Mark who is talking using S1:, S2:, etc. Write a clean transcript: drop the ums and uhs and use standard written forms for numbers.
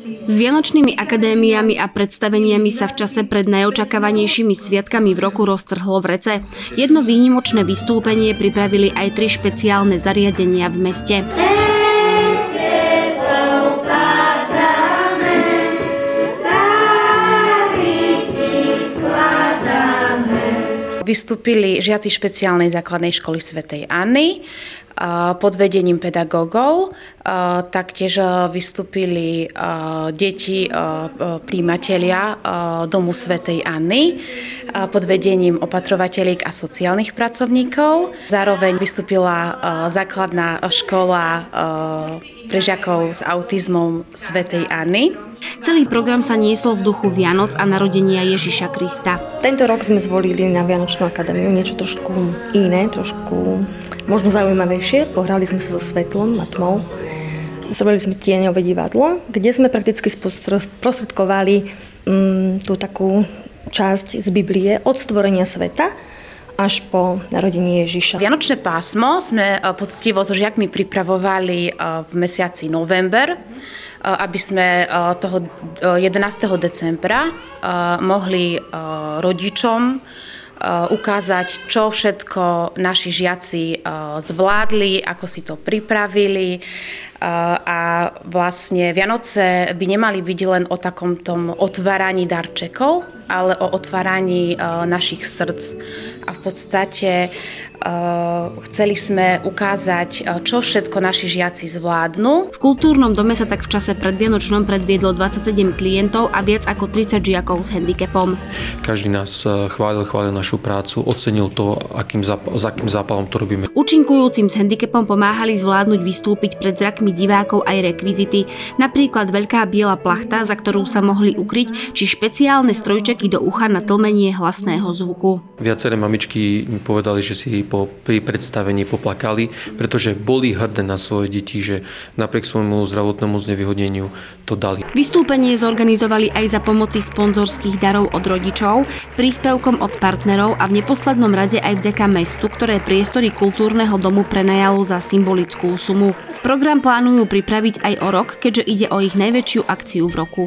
S1: S vianočnými akadémiami a predstaveniami sa v čase pred najočakávanejšími sviatkami v roku roztrhlo v Rece. Jedno výnimočné vystúpenie pripravili aj 3 špeciálne zariadenia v meste.
S2: Vystúpili žiaci špeciálnej základnej školy svätej Anny pod vedením pedagógov. Taktiež vystúpili deti prijímatelia domu svätej Anny pod vedením opatrovateľiek a sociálnych pracovníkov. Zároveň vystúpila základná škola pre žiakov s autizmom svätej Anny.
S1: Celý program sa niesol v duchu Vianoc a narodenia Ježiša Krista.
S3: Tento rok sme zvolili na Vianočnú akadémiu niečo trošku iné, trošku možno zaujímavejšie. Pohrali sme sa so svetlom a tmou. Zrobili sme tieňové divadlo, kde sme prakticky sprostredkovali tú takú časť z Biblie od stvorenia sveta až po narodenie Ježiša.
S2: Vianočné pásmo sme poctivo so žiakmi pripravovali v mesiaci november, aby sme toho 11. decembra mohli rodičom ukázať, čo všetko naši žiaci zvládli, ako si to pripravili. A vlastne Vianoce by nemali byť len o takom tom otváraní darčekov, ale o otváraní našich srdc. A v podstate chceli sme ukázať, čo všetko naši žiaci zvládnu.
S1: V kultúrnom dome sa tak v čase predvianočnom predviedlo 27 klientov a viac ako 30 žiakov s handicapom.
S4: Každý nás chválil našu prácu, ocenil to, s akým zápalom to robíme.
S1: Účinkujúcim s handicapom pomáhali zvládnuť vystúpiť pred zrakmi divákov aj rekvizity, napríklad veľká biela plachta, za ktorú sa mohli ukryť, či špeciálne strojčeky do ucha na tlmenie hlasného zvuku.
S4: Viaceré mamičky mi povedali, že si pri predstavení poplakali, pretože boli hrdé na svoje deti, že napriek svojmu zdravotnému znevýhodneniu to dali.
S1: Vystúpenie zorganizovali aj za pomoci sponzorských darov od rodičov, príspevkom od partnerov a v neposlednom rade aj vďaka mestu, ktoré priestory kultúrneho domu prenajalo za symbolickú sumu. Program plánujú pripraviť aj o rok, keďže ide o ich najväčšiu akciu v roku.